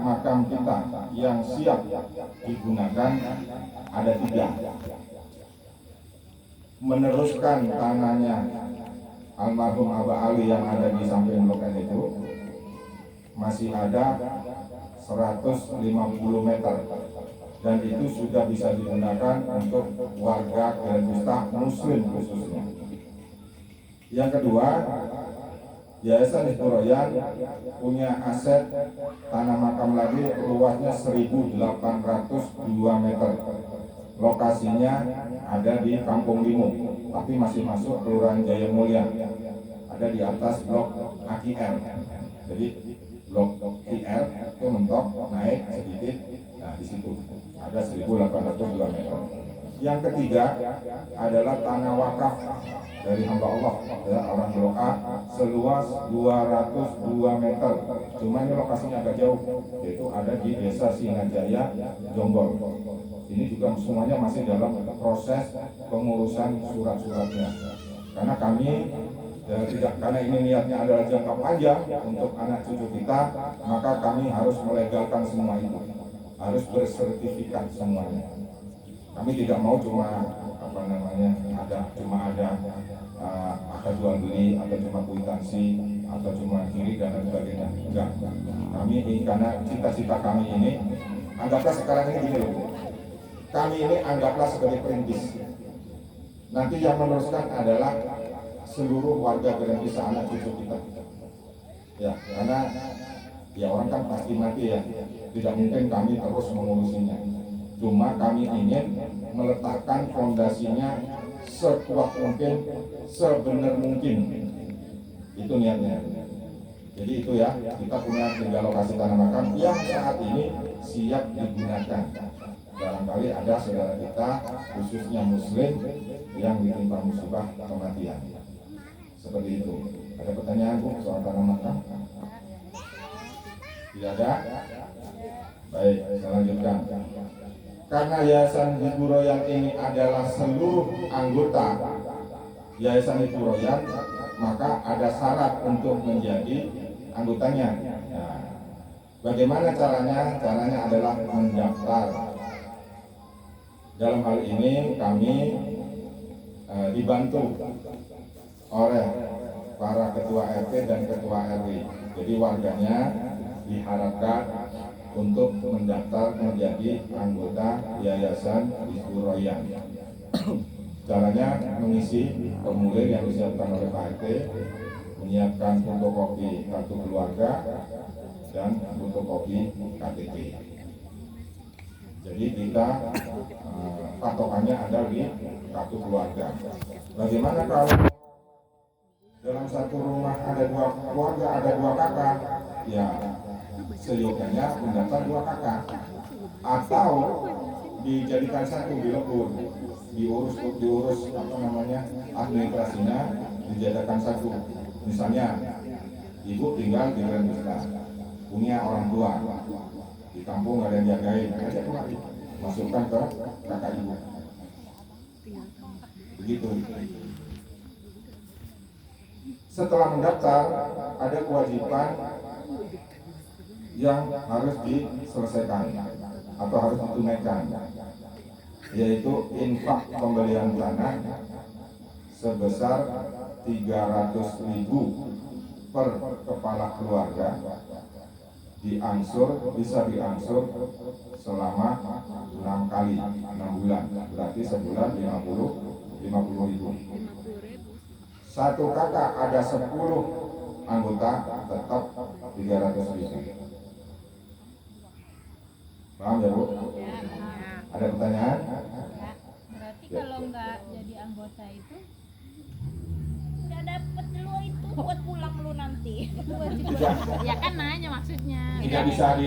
makam kita yang siap digunakan ada 3. Meneruskan tanahnya almarhum Abah Ali yang ada di samping Blok N itu masih ada 150 meter dan itu sudah bisa digunakan untuk warga Grand Vista Muslim khususnya. Yang kedua, Yayasan Hizbur Royan punya aset tanah makam lagi luasnya 1.802 meter. Lokasinya ada di Kampung Limo, tapi masih masuk Kelurahan Jaya Mulia. Ada di atas blok AKR. Jadi blok IR itu mentok naik sedikit. Nah di situ ada 1.802 meter. Yang ketiga adalah tanah wakaf dari hamba Allah, ya, orang blok A seluas 202 meter. Cuma ini lokasinya agak jauh, yaitu ada di Desa Singajaya, Jonggol. Ini juga semuanya masih dalam proses pengurusan surat-suratnya. Karena kami karena ini niatnya adalah jangka panjang untuk anak cucu kita, maka kami harus melegalkan semua itu, harus bersertifikat semuanya. Kami tidak mau cuma ada akad jual beli atau cuma kwitansi atau cuma kiri dan sebagainya. Enggak. Kami ini karena cita-cita kami ini, anggaplah sekarang ini gini loh. Kami ini anggaplah sebagai perintis. Nanti yang meneruskan adalah seluruh warga Grand Vista anak cucu kita. Ya, karena ya orang kan pasti mati ya. Tidak mungkin kami terus mengurusinya. Cuma kami ingin meletakkan fondasinya sekuat mungkin, sebenar mungkin. Itu niatnya. Jadi itu ya, kita punya 3 lokasi tanah makam yang saat ini siap digunakan. Barangkali ada saudara kita, khususnya Muslim, yang ditimpa musibah kematian. Seperti itu. Ada pertanyaan Bu soal tanah makam? Tidak ada? Baik, saya lanjutkan. Karena Yayasan Hizbur Royan ini adalah seluruh anggota Yayasan Hizbur Royan, maka ada syarat untuk menjadi anggotanya. Nah, bagaimana caranya? Caranya adalah mendaftar. Dalam hal ini kami dibantu oleh para ketua RT dan ketua RW. Jadi warganya diharapkan untuk mendaftar menjadi anggota Yayasan Hizbur Royan. Caranya mengisi formulir yang disiapkan oleh Pak RT, menyiapkan fotokopi kartu keluarga dan fotokopi KTP. Jadi kita patokannya ada di kartu keluarga. Bagaimana kalau dalam satu rumah ada 2 keluarga, ada 2 kakak? Ya, seyogyanya mendaftar 2 kakak, atau dijadikan satu, dilebur, diurus administrasinya dijadikan satu. Misalnya ibu tinggal di Grand Vista, punya orang tua di kampung, nggak ada yang jagain, aja kemari masukkan ke kakak ibu. Begitu. Setelah mendaftar ada kewajiban yang harus diselesaikan atau harus ditunaikan, yaitu infak pembelian tanah sebesar 300.000 per kepala keluarga, bisa diangsur selama 6 kali, 6 bulan, berarti sebulan 50.000. Satu kakak ada 10 anggota, tetap 300.000. Paham ya Bu? Ya. Ada pertanyaan? Berarti kalau nggak jadi anggota itu nggak dapet lu itu buat pulang lu nanti. Ya kan nanya maksudnya. Tidak bisa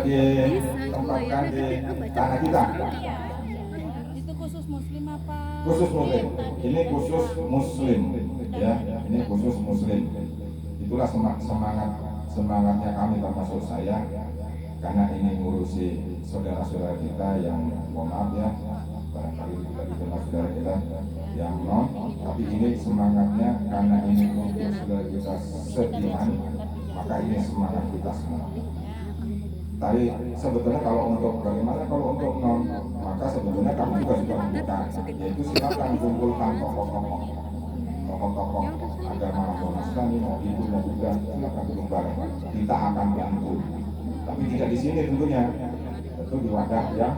ditempatkan di tanah kita. Iya. Itu khusus muslim apa? Khusus muslim. Ini khusus muslim, ya. Ini khusus muslim. Itulah semangatnya kami, termasuk saya, karena ini ngurusi saudara-saudara kita yang, mohon maaf ya, barangkali juga dikenal saudara kita yang non, tapi ini semangatnya karena ini untuk saudara kita seiman, maka ini semangat kita semua. Tapi sebetulnya kalau untuk bagaimana kalau untuk non, maka sebetulnya kami juga sudah membuka, yaitu silakan kumpulkan tokoh-tokoh agama mau Nasrani, mau Hindu, mau Buddha, silakan duduk bareng. Kita akan bantu. Tapi tidak di sini tentunya, tentu di wadah yang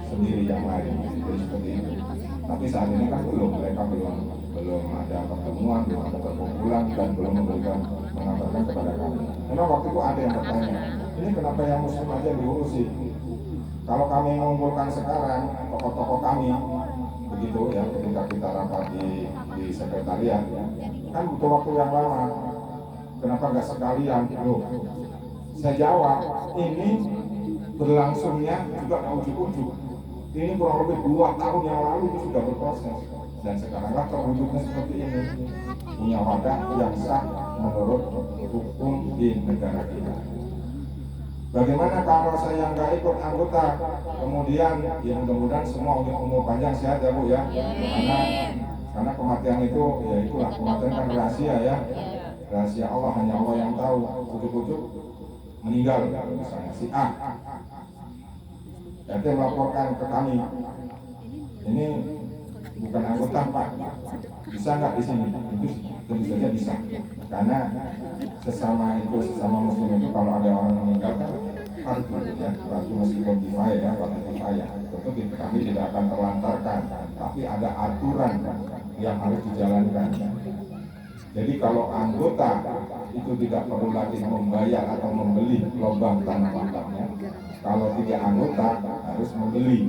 sendiri yang lain. Jadi seperti itu. Tapi saat ini kan mereka belum ada pertemuan, belum ada perkumpulan dan belum memberikan mengabarkan kepada kami. Memang waktu itu ada yang bertanya, ini kenapa yang muslim aja diurusi? Kalau kami mengumpulkan sekarang tokoh-tokoh kami, begitu ya, ketika kita rapat di sekretariat, kan butuh waktu yang lama. Kenapa nggak sekalian? Loh, saya jawab, ini berlangsungnya juga ujuk-ujuk. Ini kurang lebih 2 tahun yang lalu itu sudah berproses, dan sekaranglah terwujudnya seperti ini, punya wadah yang sah menurut hukum di negara kita. Bagaimana kalau saya nggak ikut anggota, kemudian ya mudah-mudahan semua umur panjang sehat ya Bu ya, karena kematian itu ya itulah, kematian kan rahasia ya, rahasia Allah, hanya Allah yang tahu. Ujuk-ujuk meninggal misalnya si A, RT melaporkan ke kami, ini bukan anggota Pak, bisa nggak di sini? Itu tentu saja bisa, karena sesama muslim itu kalau ada orang meninggal kan fardu ya, fardu meskipun kifayah ya, fardu kifayah. Tentu kami tidak akan terlantarkan, tapi ada aturan yang harus dijalankan. Jadi kalau anggota itu tidak perlu lagi membayar atau membeli lubang tanah makamnya, kalau tidak anggota harus membeli.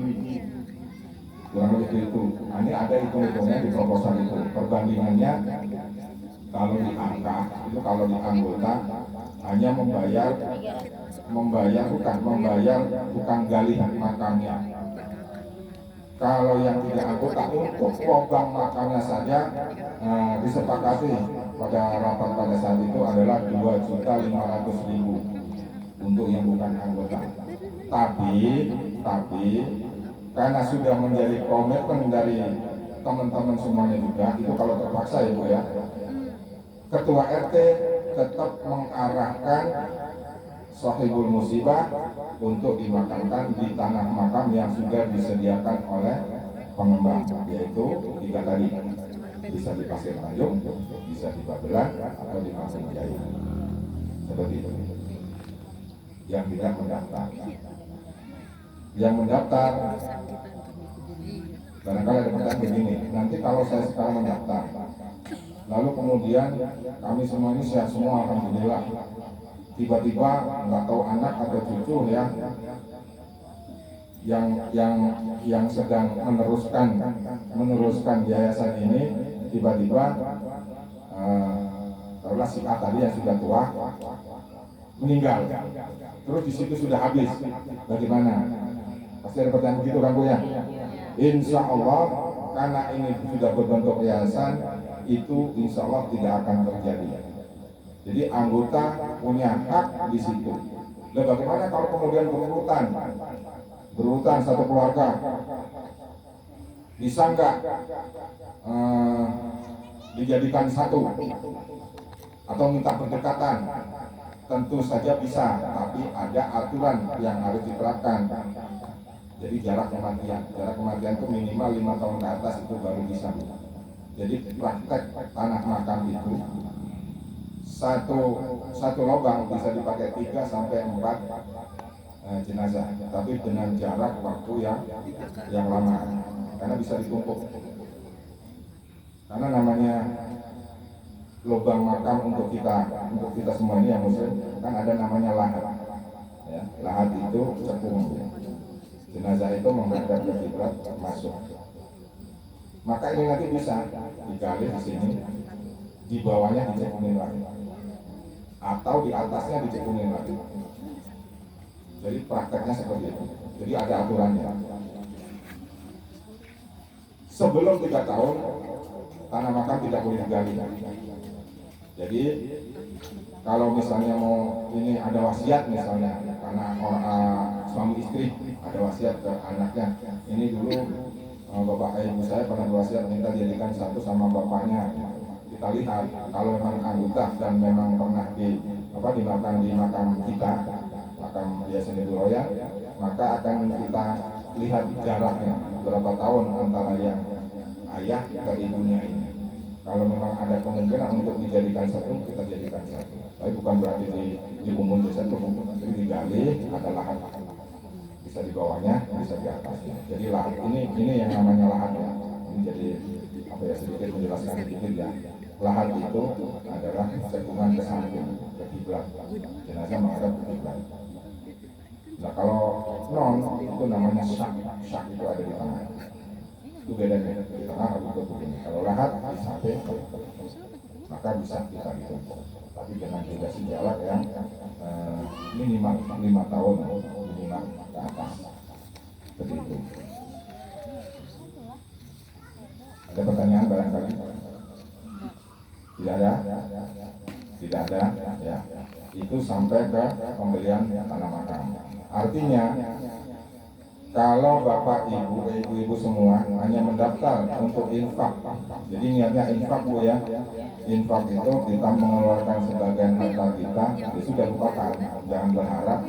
Kurang lebih itu. Nah, ini ada hitung-hitungnya di proposal itu. Perbandingannya kalau di angka itu, kalau di anggota hanya membayar bukan galian makamnya. Kalau yang tidak anggota untuk lubang makamnya saja disepakati pada rapat pada saat itu adalah 2.500.000 untuk yang bukan anggota. Tapi karena sudah menjadi komitmen dari teman-teman semuanya juga, itu kalau terpaksa ya Bu ya, Ketua RT tetap mengarahkan sahibul musibah untuk dimakamkan di tanah makam yang sudah disediakan oleh pengembang, yaitu 3 tadi, bisa di Pasir Tanjung, bisa di Babelan, atau di Pasir Jaya, seperti itu. Yang tidak mendaftar, barangkali ada pertanyaan begini, nanti kalau saya sekarang mendaftar, lalu kemudian kami semua ini sehat semua alhamdulillah, tiba-tiba nggak tahu anak atau cucu ya yang sedang meneruskan yayasan ini, tiba-tiba taruhlah si A tadi yang sudah tua meninggal, terus di situ sudah habis, bagaimana? Pasti ada pertanyaan begitu kan Bu ya? Insya Allah karena ini sudah berbentuk yayasan, itu insya Allah tidak akan terjadi. Jadi anggota punya hak di situ. Dan bagaimana kalau kemudian berurutan satu keluarga, bisa nggak dijadikan satu atau minta berdekatan? Tentu saja bisa, tapi ada aturan yang harus diterapkan. Jadi jarak kematian itu minimal 5 tahun ke atas itu baru bisa. Jadi praktek tanah makam itu satu lubang bisa dipakai 3 sampai 4 jenazah, tapi dengan jarak waktu yang lama, karena bisa ditumpuk. Karena namanya lubang makam untuk kita semua ini yang muslim kan ada namanya lahat. Ya, lahat itu cekung. Jenazah itu menghadap ke kiblat masuk. Maka ini nanti bisa digali di sini, di bawahnya dicekungin lagi, atau di atasnya dicekungin lagi. Jadi prakteknya seperti itu. Jadi ada aturannya. Sebelum 3 tahun tanah makam tidak boleh digali. Jadi kalau misalnya mau ini ada wasiat misalnya, karena suami istri ada wasiat ke anaknya, ini dulu bapak ibu saya pernah berwasiat minta dijadikan satu sama bapaknya. Kita lihat kalau memang anggota dan memang pernah di makam kita, makam Yayasan Ibu Royal, maka akan kita lihat jaraknya berapa tahun antara yang ayah ke ibunya ini. Kalau memang ada kemungkinan untuk dijadikan satu, kita jadikan satu. Tapi bukan berarti dikumpul di satu, tapi digali, ada lahan-lahan. Bisa di bawahnya, bisa di atasnya. Jadi lahan ini yang namanya lahan ya. Ini jadi apa ya, sedikit menjelaskan sedikit ya. Lahan itu adalah cekungan ke samping, ke kiblat. Jenazah menghadap ke kiblat. Nah kalau non itu namanya syak. Syak itu ada di tengah. Itu bedanya di tengah atau ke begini. Kalau lahat di samping, maka bisa kita ditumpuk. Tapi dengan durasi jarak yang minimal 5 tahun minimal ke atas. Begitu. Ada pertanyaan barangkali? Tidak ada? Tidak ada, ya. Itu sampai ke pembelian tanah makam. Artinya, kalau bapak ibu semua hanya mendaftar untuk infak, jadi niatnya infak bu ya, infak itu kita mengeluarkan sebagian harta kita, ya sudah lupakan, jangan berharap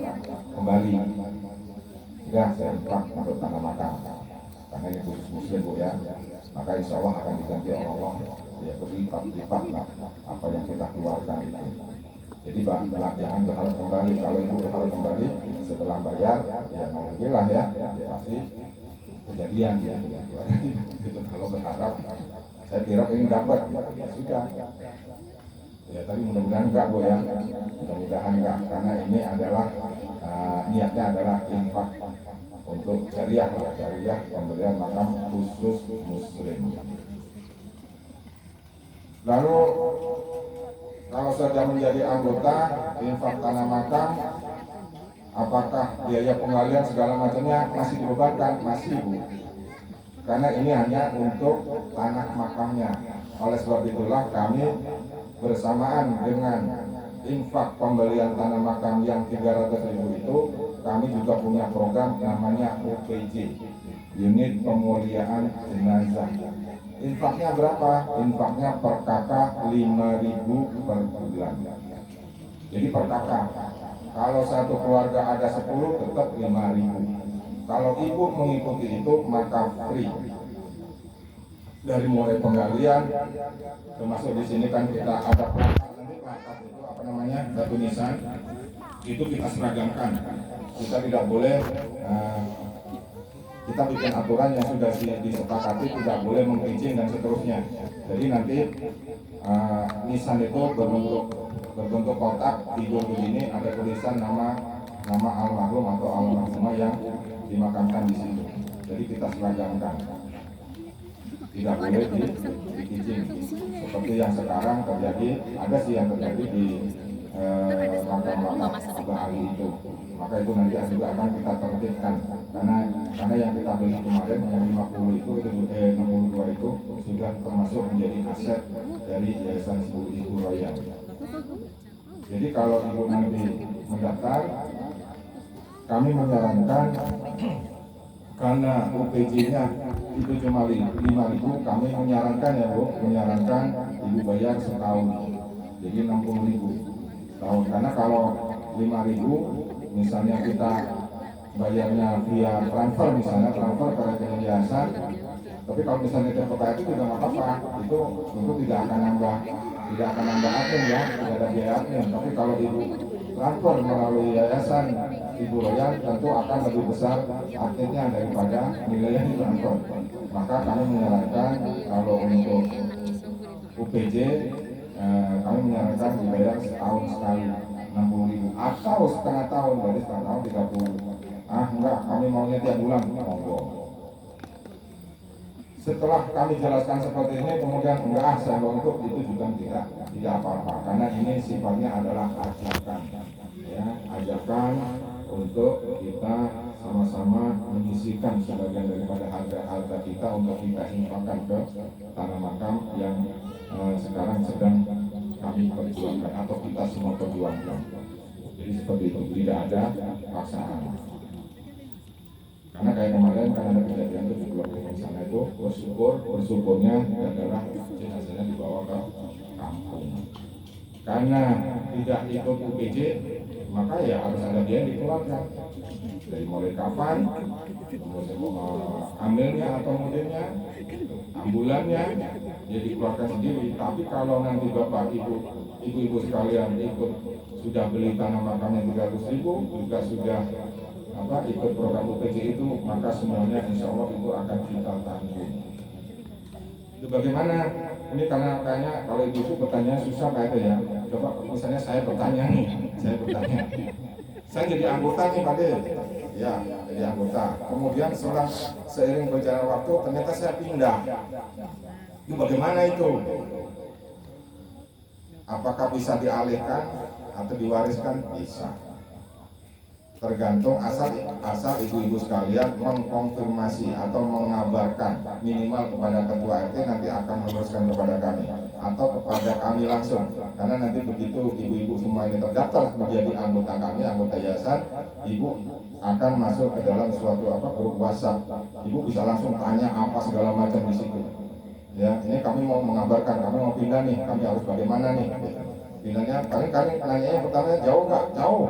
kembali. Sudah saya infak untuk tanah makam, karena ini khusus muslim bu ya, maka insya Allah akan diganti oleh Allah, ya berlipat-lipat lah apa yang kita keluarkan itu. Jadi jangan berharap kembali. Kalau ibu berharap kembali setelah bayar, ya alhamdulillah ya pasti kejadian ya. Itu kalau berharap, saya kira ini dapat, ya sudah. Ya tapi mudah-mudahan enggak bu ya, mudah-mudahan enggak, karena ini adalah niatnya adalah infak untuk syariah pembelian makam khusus muslim. Lalu kalau sudah menjadi anggota infak tanah makam, apakah biaya penggalian segala macamnya masih dibebankan? Masih bu, karena ini hanya untuk tanah makamnya. Oleh sebab itulah kami bersamaan dengan infak pembelian tanah makam yang 300.000 itu, kami juga punya program namanya UPJ, Unit Pemuliaan Jenazah. Infaknya berapa? Infaknya per kakak 5.000 per bulan. Jadi per kakak. Kalau satu keluarga ada 10 tetap 5.000. Kalau ibu mengikuti itu maka free. Dari mulai penggalian, termasuk di sini kan kita ada plakat itu apa namanya, batu nisan, itu kita seragamkan. Kita tidak boleh kita bikin aturan yang sudah disepakati, tidak boleh mengkincing dan seterusnya. Jadi nanti nisan itu berbentuk kotak tidur begini, ada tulisan nama almarhum atau almarhumah yang dimakamkan di situ. Jadi kita seragamkan, tidak boleh dikincing. Seperti yang sekarang terjadi, ada sih yang terjadi di makam ahli itu. Maka itu nanti juga akan kita tertibkan, karena yang kita beli kemarin yang 50 itu 62 itu sudah termasuk menjadi aset dari Yayasan Ibu Royal. Jadi kalau ibu nanti mendaftar, kami menyarankan karena UPJ-nya itu cuma 5.000, kami menyarankan ya bu, ibu bayar setahun, jadi 60.000 tahun. Karena kalau 5.000 misalnya kita bayarnya via transfer, misalnya transfer ke rekening yayasan, tapi kalau misalnya terbuka itu juga nggak apa-apa, itu tentu tidak akan nambah admin ya, tidak ada biaya admin. Tapi kalau ibu transfer melalui Yayasan Ibu Royal tentu akan lebih besar adminnya daripada nilai yang ditransfer. Maka kami menyarankan kalau untuk UPJ kami menyarankan dibayar setahun sekali 60.000 atau setengah tahun, dari setengah tahun 30. Enggak, kami maunya tiap bulan, monggo. Setelah kami jelaskan seperti ini, kemudian enggak, saya untuk itu juga tidak apa-apa, karena ini sifatnya adalah ajakan, ya, ajakan untuk kita sama-sama menyisihkan sebagian daripada harga kita untuk kita infakkan ke tanah makam yang sekarang sedang kami perjuangkan atau kita semua perjuangkan. Jadi seperti itu, tidak ada paksaan. Karena kayak kemarin kan ada kejadian itu di Pulau sana itu bersyukurnya adalah jenazahnya dibawa ke kampung. Karena tidak ikut UPJ, maka ya harus ada biaya yang dikeluarkan dari mulai kapan, ambilnya atau modelnya, ambulannya, dia dikeluarkan sendiri. Tapi kalau nanti bapak ibu sekalian ikut sudah beli tanah makamnya 300.000, juga sudah ikut program UPJ itu, maka semuanya insya Allah itu akan kita tanggung. Itu bagaimana? Ini karena kayaknya kalau ibu bertanya susah kayak itu ya. Coba misalnya saya bertanya nih, saya jadi anggota nih Pak De. Ya, jadi anggota. Kemudian seiring berjalan waktu ternyata saya pindah. Itu bagaimana itu? Apakah bisa dialihkan atau diwariskan? Bisa. Tergantung asal ibu-ibu sekalian mengkonfirmasi atau mengabarkan minimal kepada ketua RT, nanti akan meneruskan kepada kami atau kepada kami langsung, karena nanti begitu ibu-ibu semua ini terdaftar menjadi anggota kami, anggota yayasan, ibu akan masuk ke dalam suatu grup WhatsApp. Ibu bisa langsung tanya apa segala macam di situ. Ya, ini kami mau mengabarkan, kami mau pindah nih, kami harus bagaimana nih? Pindahnya paling nanya pertama jauh nggak? Jauh.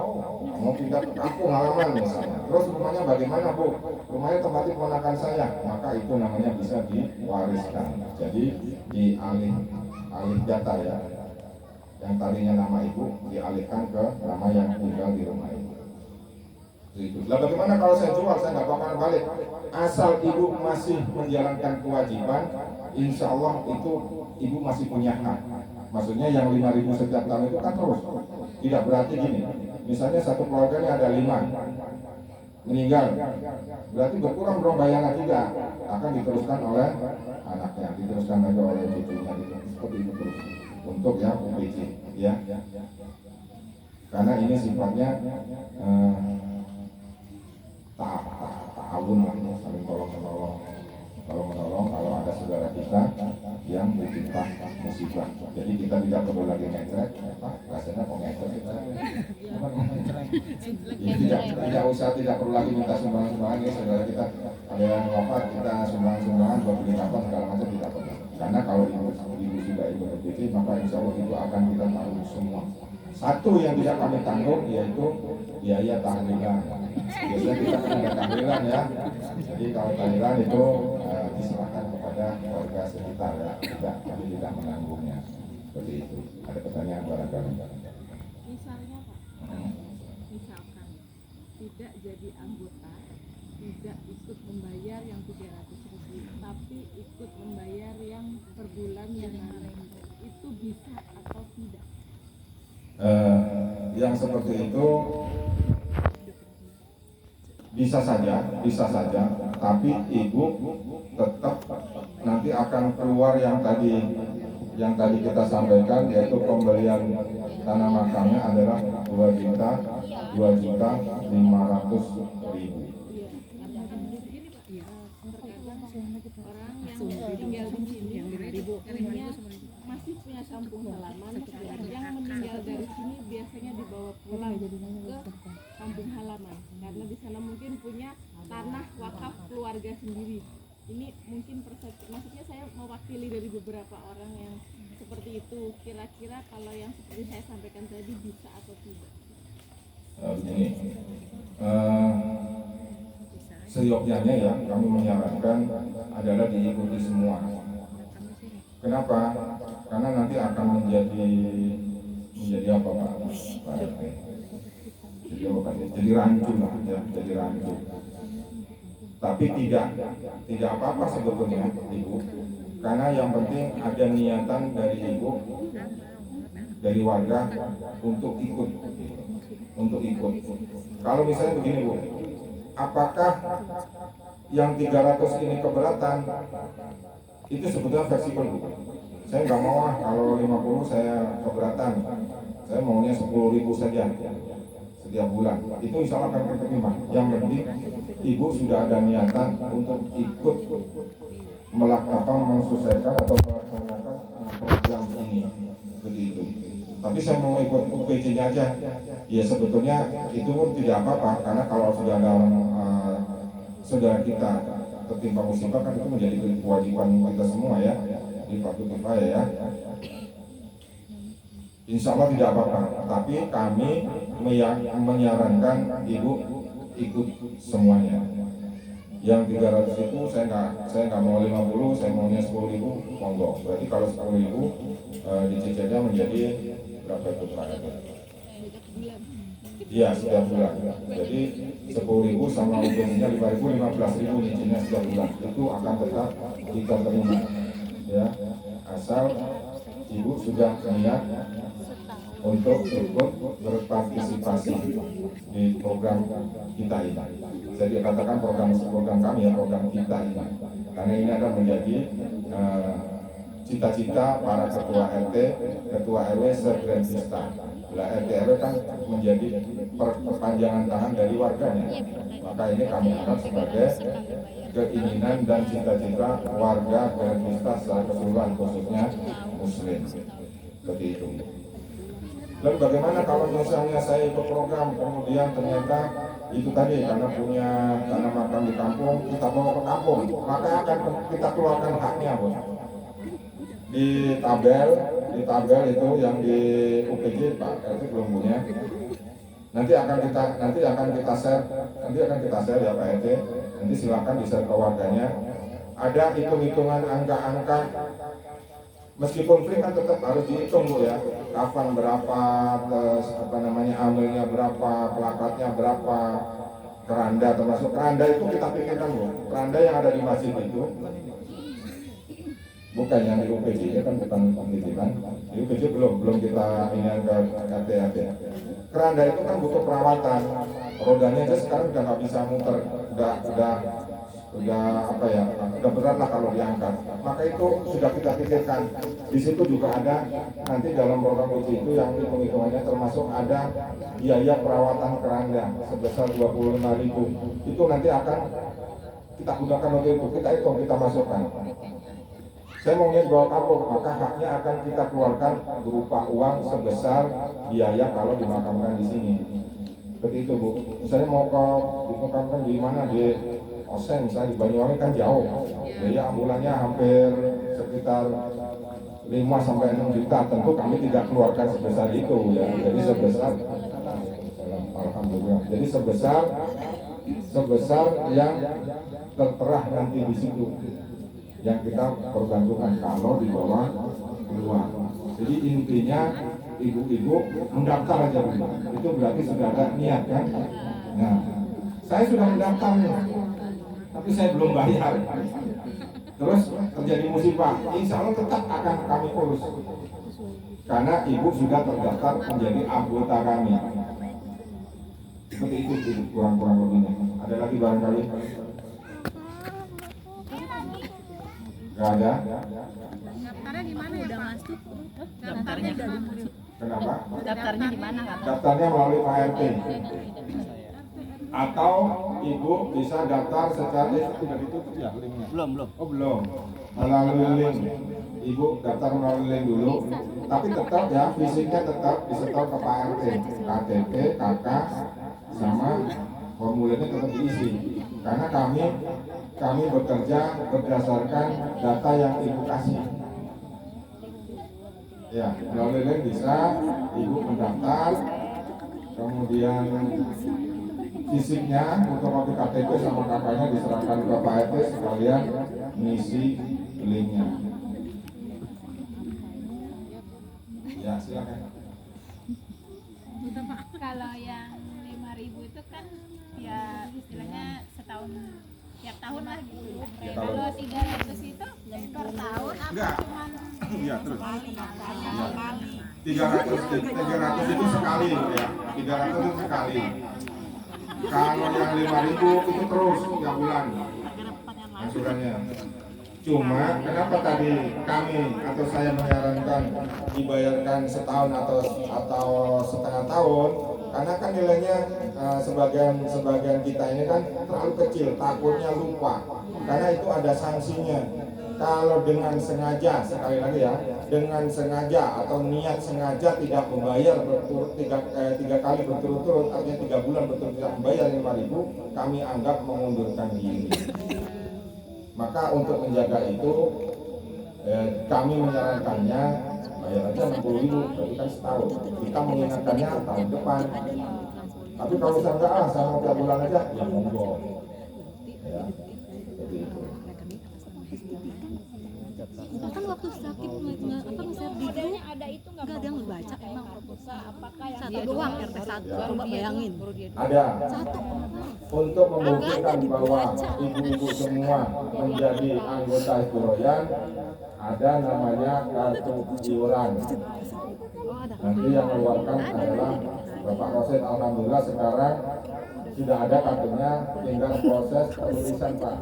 Mau pindah ke kampung halaman misalnya. Terus rumahnya bagaimana Bu? Rumahnya tempatnya ponakan saya. Maka itu namanya bisa diwariskan. Jadi dialih data ya. Yang tadinya nama ibu dialihkan ke nama yang tinggal di rumah ibu. Itu. Lah bagaimana kalau saya jual? Saya nggak bakalan balik. Asal ibu masih menjalankan kewajiban, insya Allah itu ibu masih punya hak. Maksudnya yang 5.000 setiap tahun itu kan terus. Tidak berarti gini. Misalnya satu keluarga ini ada 5 meninggal, berarti berkurang dong bayangan, tidak akan diteruskan oleh anaknya, diteruskan lagi oleh cucunya, seperti itu terus untuk yang UPJ ya. Karena ini sifatnya ta'awun, saling tolong-menolong kalau ada saudara kita yang ditimpa musibah. Jadi kita tidak perlu lagi ngecek, rasanya kok ngecek kita. Tidak usah, tidak perlu lagi minta sumbangan-sumbangan ya saudara kita. Ada yang wafat kita sumbangan-sumbangan buat beli kapal segala macam, tidak perlu. Karena kalau ibu sudah ikut UPJ, maka insya Allah itu akan kita tanggung semua. Satu yang tidak kami tanggung yaitu biaya tahlilan. Biasanya kita kan ada tahlilan ya. Jadi kalau tahlilan itu diserahkan kepada warga sekitar ya. Kami tidak menanggungnya. Seperti itu. Ada pertanyaan barangkali. Misalnya Pak, misalkan tidak jadi anggota, tidak ikut membayar yang 300.000, tapi ikut membayar yang per bulan yang itu bisa atau tidak? Yang seperti itu bisa saja, tapi ibu tetap nanti akan keluar yang tadi kita sampaikan, yaitu pembelian tanah makamnya adalah 2.500.000. Orang yang tinggal di sini masih punya kampung halaman, yang meninggal dari sini biasanya dibawa pulang ke kampung halaman karena di sana mungkin punya tanah wakaf keluarga sendiri. Ini mungkin persepsi, maksudnya saya mewakili dari beberapa orang yang seperti itu. Kira-kira kalau yang seperti saya sampaikan tadi bisa atau tidak? Begini, seyogyanya ya kami menyarankan adalah diikuti semua. Kenapa? Karena nanti akan menjadi apa Pak? Jadi rancu lah ya, jadi rancu. Tapi tidak apa-apa sebetulnya ibu, karena yang penting ada niatan dari ibu, dari warga untuk ikut. Kalau misalnya begini Bu, apakah yang 300 ini keberatan? Itu sebetulnya fleksibel Bu. Saya nggak mau kalau 50 saya keberatan. Saya maunya 10.000 saja setiap bulan. Itu insya Allah akan diterima. Yang penting ibu sudah ada niatan untuk ikut melakukan, mensukseskan atau melaksanakan program ini. Begitu. Tapi saya mau ikut UPJ-nya aja. Ya sebetulnya itu pun tidak apa-apa, karena kalau sudah ada saudara kita tertimpa musibah kan itu menjadi kewajiban kita semua ya, di fardu kifayah ya. Insya Allah tidak apa-apa, tapi kami menyarankan ibu ikut semuanya. Yang 300 itu saya nggak mau 50, saya maunya 10.000, monggo. Berarti kalau 10.000 dicicilnya menjadi berapa itu Pak? Iya, setiap bulan. Jadi 10.000 sama ujungnya 5.000, 15.000 nyicilnya setiap bulan. Itu akan tetap kita terima. Ya, asal ibu sudah niat untuk ikut berpartisipasi di program kita ini. Jadi katakan program kami ya, program kita ini. Karena ini akan menjadi cita-cita para ketua RT, ketua RW se-Grand-Vista. Lah RT RW kan menjadi perpanjangan tangan dari warganya. Maka ini kami anggap sebagai keinginan dan cita-cita warga Grand-Vista secara keseluruhan, khususnya Muslim. Seperti itu. Lalu bagaimana kalau misalnya saya ikut program kemudian ternyata itu tadi karena punya tanah makam di kampung kita bawa ke kampung, maka akan kita keluarkan haknya, Bos. Di tabel itu yang di UPJ Pak RT belum punya. Nanti akan kita share ya Pak RT. Nanti silakan di-share ke warganya. Ada hitung-hitungan angka-angka. Meskipun free kan tetap harus dihitung Bu ya, kapan berapa, terus amilnya berapa, pelakatnya berapa, keranda termasuk keranda itu kita pikirkan Bu. Keranda yang ada di masjid itu bukan yang di UPJ, itu kan bukan pendidikan. Di UPJ belum kita ini ke KTAT. Keranda itu kan butuh perawatan, rodanya aja sekarang udah nggak bisa muter, udah berat lah kalau diangkat. Maka itu sudah kita pikirkan. Di situ juga ada nanti dalam program uji itu yang hitung-hitungannya termasuk ada biaya perawatan keranda sebesar 25.000. Itu nanti akan kita gunakan untuk itu. Kita hitung, kita masukkan. Saya mau bawa kampung, maka haknya akan kita keluarkan berupa uang sebesar biaya kalau dimakamkan di sini. Seperti itu Bu. Misalnya mau dimakamkan di mana, di Oseng, misalnya di Banyuwangi kan jauh. Biaya ambulannya hampir sekitar 5-6 juta. Tentu kami tidak keluarkan sebesar itu ya. Jadi sebesar alhamdulillah. Jadi sebesar yang tertera nanti di situ yang kita perbantukan kalau dibawa keluar. Jadi intinya ibu-ibu mendaftar aja dulu. Itu berarti sudah ada niat kan? Nah, saya sudah mendaftar nih, tapi saya belum bayar. Terus terjadi musibah, insya Allah tetap akan kami urus. Karena ibu sudah terdaftar menjadi anggota kami. Seperti itu kurang-kurang lebihnya. Ada lagi barangkali? Gak ada? Daftarnya di mana ya Pak? Masuk. Daftarnya udah masuk. Kenapa? Daftarnya di mana Kak? Daftarnya melalui Pak RT. Atau ibu bisa daftar secara sudah ditutup ya linknya? Belum. Oh belum. Melalui link. Ibu daftar melalui link dulu. Tapi tetap ya fisiknya tetap disetor ke Pak RT. KTP, KK, sama formulirnya tetap diisi. Karena kami bekerja berdasarkan data yang ibu kasih. Ya, melalui link bisa ibu mendaftar, kemudian fisiknya untuk kopi KTP sama kakaknya diserahkan ke Pak RT sekalian ngisi linknya. Ya, silakan. Kalau yang 5.000 itu kan ya istilahnya setahun tiap tahun lah gitu. Ya, Kalau 300 itu per tahun enggak. atau cuma Iya, terus. sekali? 300 itu sekali ya. 300 itu sekali. Kalau yang 5.000 itu terus tiap bulan angsurannya. Cuma kenapa tadi kami atau saya menyarankan dibayarkan setahun atau setengah tahun? Karena kan nilainya sebagian kita ini kan terlalu kecil, takutnya lupa. Karena itu ada sanksinya. Kalau dengan sengaja, sekali lagi ya, dengan sengaja atau niat sengaja tidak membayar tiga kali berturut-turut, artinya 3 bulan berturut-turut tidak membayar 5.000, kami anggap mengundurkan diri. Maka untuk menjaga itu, kami menyarankannya bayar aja 60.000, berarti kan setahun. Kita mengingatkannya tahun depan. Tapi kalau saya enggak, saya mau tiap bulan aja, ya monggo. Ya, seperti itu. Kan waktu sakit nggak apa nge-share di grup ada itu nggak ada yang ngebaca emang apakah yang satu doang RT satu coba bayangin Ada. satu Untuk membuktikan bahwa ibu-ibu semua menjadi anggota Istiroyan, ada namanya kartu iuran. Nanti yang mengeluarkan adalah Bapak Rosid. Alhamdulillah sekarang sudah ada kartunya, tinggal proses penulisan Pak.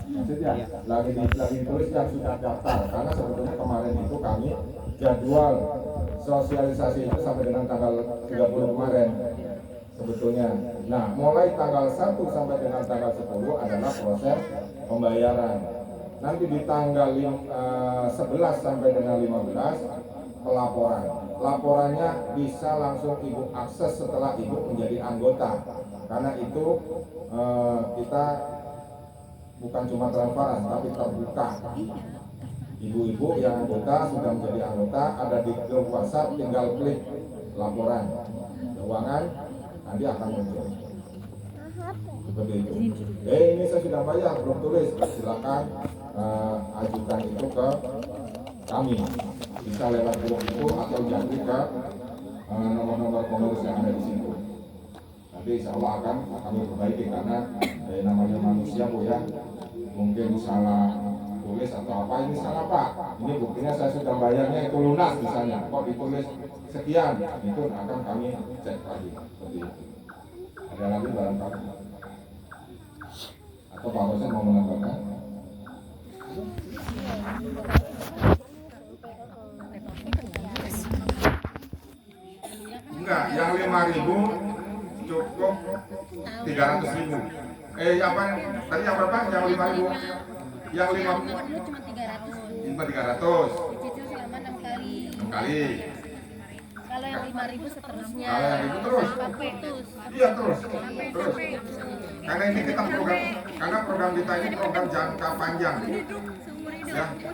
Maksudnya lagi ditulis yang sudah daftar, karena sebetulnya kemarin itu kami jadwal sosialisasi itu sampai dengan tanggal 30 kemarin sebetulnya. Nah, mulai tanggal 1 sampai dengan tanggal 10 adalah proses pembayaran. Nanti di tanggal 11 sampai dengan 15 pelaporan. Laporannya bisa langsung Ibu akses setelah Ibu menjadi anggota. Karena itu kita bukan cuma transparan, tapi terbuka. Ibu-ibu yang anggota sudah menjadi anggota, ada di grup WhatsApp, tinggal klik laporan keuangan, nanti akan muncul. Seperti itu. Ini saya sudah bayar, belum tulis, silakan ajukan itu ke kami. Bisa lewat grup itu atau jangkit ke nomor-nomor pengurus yang ada di situ. Nanti insya Allah akan kami perbaiki, karena namanya manusia Bu ya, mungkin salah tulis atau apa, ini salah Pak, ini buktinya saya sudah bayarnya itu lunas misalnya, kok ditulis sekian, itu akan kami cek lagi. Seperti itu. Ada lagi barangkali atau Pak Rosen mau menambahkan? Enggak, yang 5.000 cukup 300.000. Apa tadi yang berapa? Yang 5.000? Yang 5 cuma 300 cuma 300. dicicil selama 6 kali. 6 kali. Kalau yang 5.000 seterusnya Kalau yang itu terus. sampai terus. Iya terus. Karena ini kita program kita ini program jangka panjang.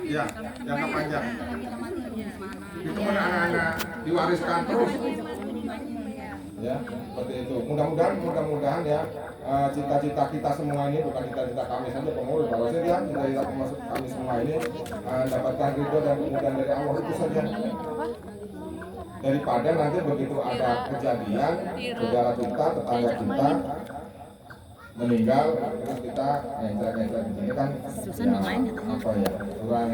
Ya, jangka panjang. Itu kan anak-anak diwariskan terus. Ya, seperti itu. Mudah-mudahan ya, cita-cita kita semua ini, bukan cita-cita kami saja pengurus, Pak Rosid ya, cita-cita kami semua ini dapatkan ridho dan kemudian dari Allah itu saja. Daripada nanti begitu ada kejadian saudara kita, tetangga kita meninggal, terus kita ngecer ini kan ya, apa ya, kurang,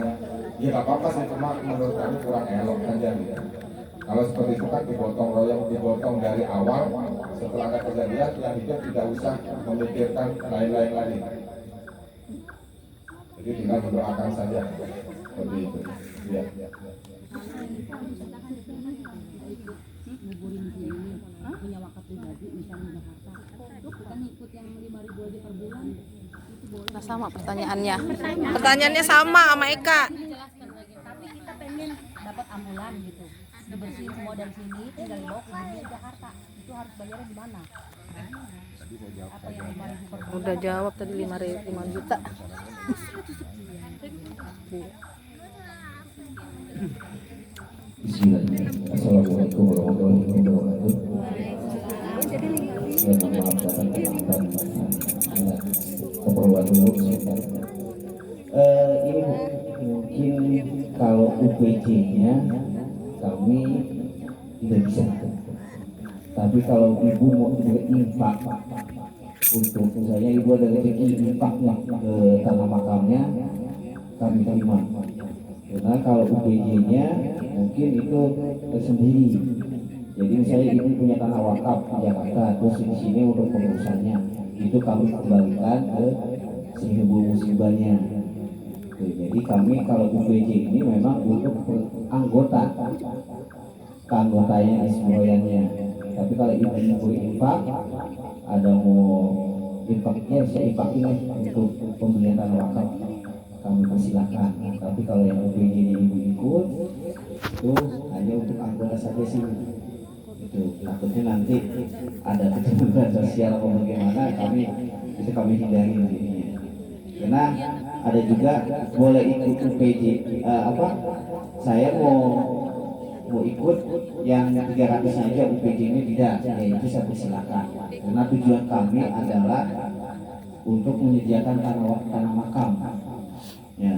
ya nggak apa-apa sih, cuma menurut kami kurang elok saja gitu. Kalau seperti itu kan digotong royong, digotong dari awal, setelah ada kejadian yang hidup tidak usah memikirkan lain-lain lagi. Jadi tinggal mendoakan saja seperti itu. Ya. punya wakaf pribadi misalnya di Jakarta itu kita ngikut yang 5.000 aja per bulan itu boleh. Nah, sama pertanyaannya. Pertanyaannya sama sama Eka. Tapi kita pengen dapat ambulan gitu, dibersihin semua dari sini, tinggal dibawa ke dunia Jakarta, itu harus bayarnya gimana? Apa yang 5.000 per bulan? Udah jawab tadi 5 juta. Bismillahirrahmanirrahim. Assalamualaikum warahmatullahi wabarakatuh. Maaf datang terlambat. Keperluan dulu sebentar. Ini mungkin kalau UPJ-nya kami tidak bisa. Tapi kalau ibu mau berinfak untuk misalnya ibu ada rezeki infaknya ke tanah makamnya, kami terima. Karena kalau UPJ-nya mungkin itu tersendiri. Jadi misalnya ibu punya tanah wakaf di Jakarta, terus di sini untuk pengurusannya, itu kami kembalikan ke sehibul musibahnya. Jadi kami kalau UPJ ini memang untuk anggota, keanggotanya Ismoyannya. Tapi kalau ibu infak, ada mau infaknya saya infakin untuk pembelian tanah wakaf, kami persilakan. Tapi kalau yang UPJ ini ibu ikut, itu hanya untuk anggota saja sih. Itu takutnya nanti ada kecemburuan sosial atau bagaimana, kami hindari ini. Karena ada juga boleh ikut UPJ saya mau mau ikut yang 300 aja UPJ-nya tidak, ya itu saya persilakan. Karena tujuan kami adalah untuk menyediakan tanah makam. Ya,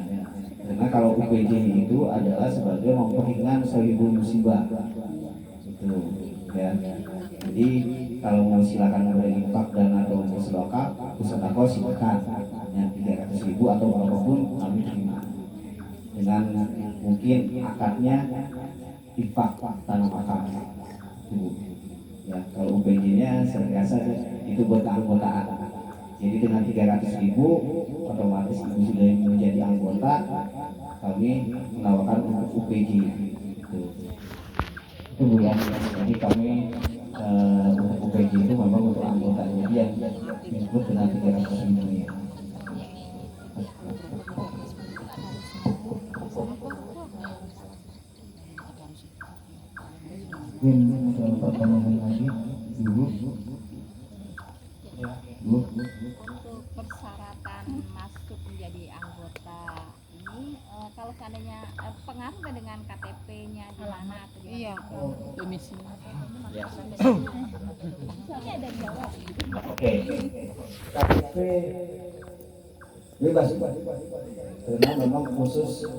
karena kalau UPJ itu adalah sebagai memperingan sahibul musibah. Itu, ya. Jadi kalau mau silakan berinfak dan atau bersedekah, bersedekah silakan. Yang 300.000 atau berapapun kami terima. Dengan mungkin akadnya infak tanah makam. Ya, kalau UPJ-nya saya rasa itu buat keanggotaan. Jadi dengan 300.000 otomatis ibu sudah menjadi anggota, kami menawarkan untuk UPJ. Itu Bu ya. Jadi kami untuk UPJ itu memang untuk anggota, jadi yang disebut dengan 300.000 ini. Mungkin ada pertanyaan lagi, Bu. Untuk persyaratan masuk menjadi anggota ini, kalau seandainya pengaruh nggak dengan KTP-nya di mana atau gimana? Iya, domisili. Ini ada jawab. Oke. KTP bebas, karena memang khusus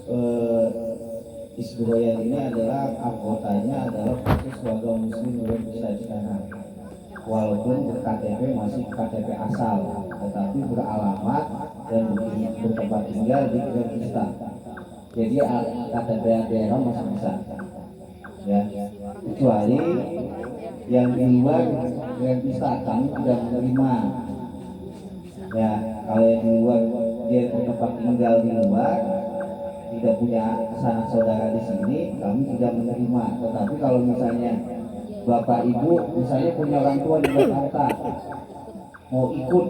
Isburoyan ini adalah anggotanya adalah khusus warga muslim Indonesia sekarang. Walaupun KTP masih KTP asal, tetapi beralamat dan bertempat tinggal di Kyrgyzstan. Jadi KTP daerah masih bisa, ya. Kecuali yang di luar Kyrgyzstan kami tidak menerima. Ya, kalau yang di luar dia bertempat tinggal di luar, tidak punya sanak saudara di sini, kami tidak menerima. Tetapi kalau misalnya Bapak Ibu misalnya punya orang tua di Jakarta, mau ikut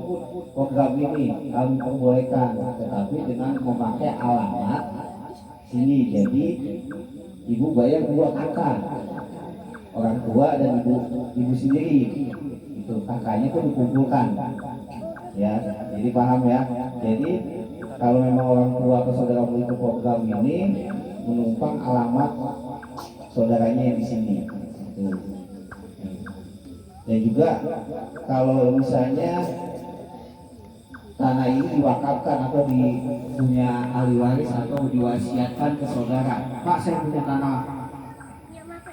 program ini, kami perbolehkan, tetapi dengan memakai alamat sini. Jadi Ibu bayar 2 kakak, orang tua dan ibu sendiri, itu kakaknya itu dikumpulkan, ya. Jadi paham ya. Jadi kalau memang orang tua atau saudara mau ikut program ini, menumpang alamat saudaranya yang di sini. Dan juga kalau misalnya tanah ini diwakafkan atau punya ahli waris atau diwasiatkan ke saudara, Pak saya punya tanah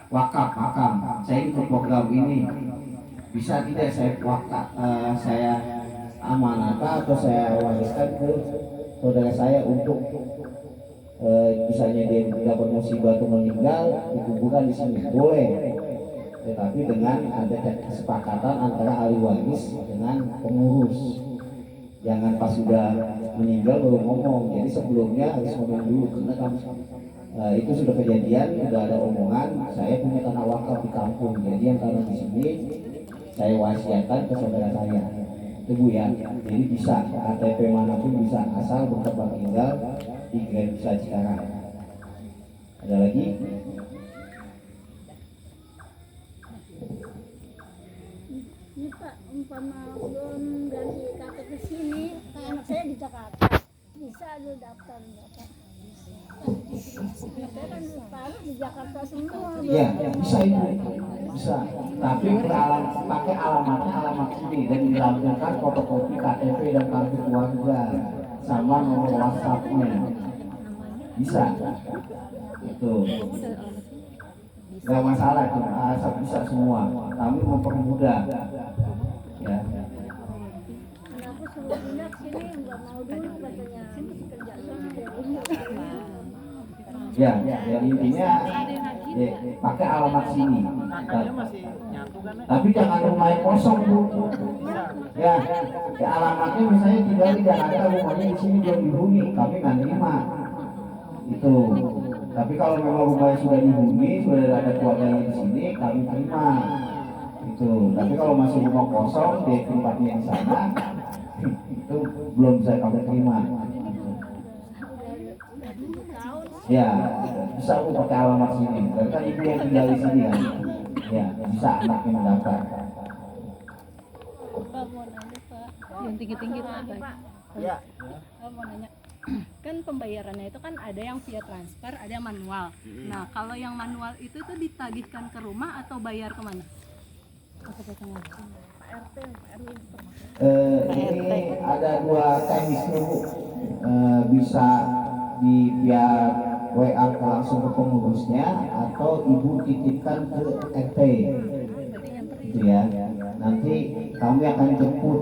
wakaf makam, saya ikut program ini, bisa tidak saya wakaf, saya amanatkan atau saya wariskan ke saudara saya untuk misalnya dia dapat musibah atau meninggal dikuburkan di sini, boleh. Tetapi dengan ada kesepakatan antara ahli waris dengan pengurus. Jangan pas sudah meninggal baru ngomong. Jadi sebelumnya harus ngomong dulu, karena kan itu sudah kejadian, sudah ada omongan, saya punya tanah wakaf di kampung, jadi yang tanah di sini saya wasiatkan ke saudara saya. Itu Bu ya. Jadi bisa KTP manapun bisa, asal bertempat tinggal di Kyrgyzstan sekarang. Ada lagi? Ini Pak, umpama belum dari KTP sini, anak saya di Jakarta, bisa ada daftar Bapak? Saya kan taruh di Jakarta semua. Iya, bisa itu, bisa. Tapi pakai alamat sini dan dilampirkan fotokopi KTP dan kartu keluarga sama nomor WhatsApp-nya. Bisa. Itu. Gak masalah itu, asal bisa semua. Kami mempermudah. Ya. Aku suruh pindah ke sini, nggak mau dulu katanya kerja sana. Ya, yang intinya pakai alamat sini. Tapi jangan rumahnya kosong Bu. Ya, alamatnya misalnya tinggal di Jakarta, rumahnya di sini belum dihuni, kami nggak terima. Itu. Tapi kalau memang rumahnya sudah dihuni, sudah ada keluarganya di sini, kami terima. Itu. Tapi kalau masih rumah kosong di tempatnya di sana, itu belum bisa kami terima. Ya, bisa aku pakai alamat sini. Karena kan ibu yang tinggal di sini kan. Ya, bisa anaknya mendaftar. Pak mau nanya Pak. Yang tinggi-tinggi Pak. Pak. Ya. Mau nanya. kan pembayarannya itu kan ada yang via transfer, ada yang manual. Nah, kalau yang manual itu tuh ditagihkan ke rumah atau bayar kemana? Ini ada dua teknisnya Bu. Bisa di via WA langsung ke pengurusnya atau ibu titipkan ke RT gitu ya. Nanti kami akan jemput,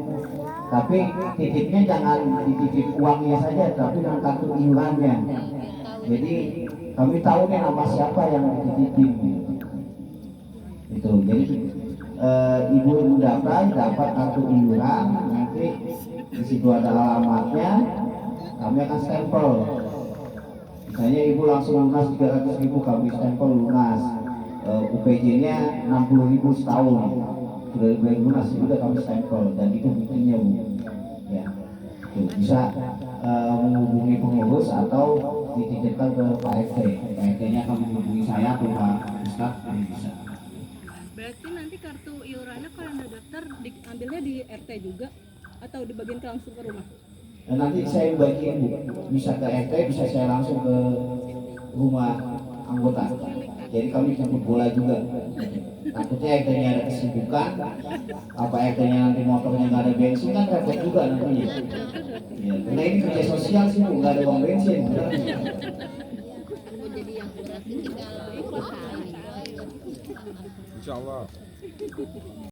tapi titipnya jangan dititip uangnya saja, tapi dengan kartu iurannya. Jadi kami tahu nih nama siapa yang dititipin gitu. Jadi ibu mendaftar, dapat kartu iuran, nanti di situ ada alamatnya, kami akan stempel. Misalnya ibu langsung lunas 300.000, kami stempel lunas. UPJ-nya 60.000 setahun. Sudah boleh lunas juga kami stempel, dan itu buktinya Bu. Ya, itu bisa menghubungi pengurus atau dititipkan ke Pak RT. Pak RT-nya kami menghubungi saya atau Pak Ustadz, ini bisa. Berarti nanti kartu iurannya kalau anda daftar diambilnya di RT juga atau dibagiin langsung ke rumah? Nanti saya bagiin Bu, bisa ke RT, bisa saya langsung ke rumah anggota. Jadi kami jemput bola juga. Takutnya RT-nya ada kesibukan, apa RT-nya nanti motornya nggak ada bensin kan repot juga nantinya. Ya, karena ini kerja sosial sih Bu, nggak ada uang bensin. Insya Allah.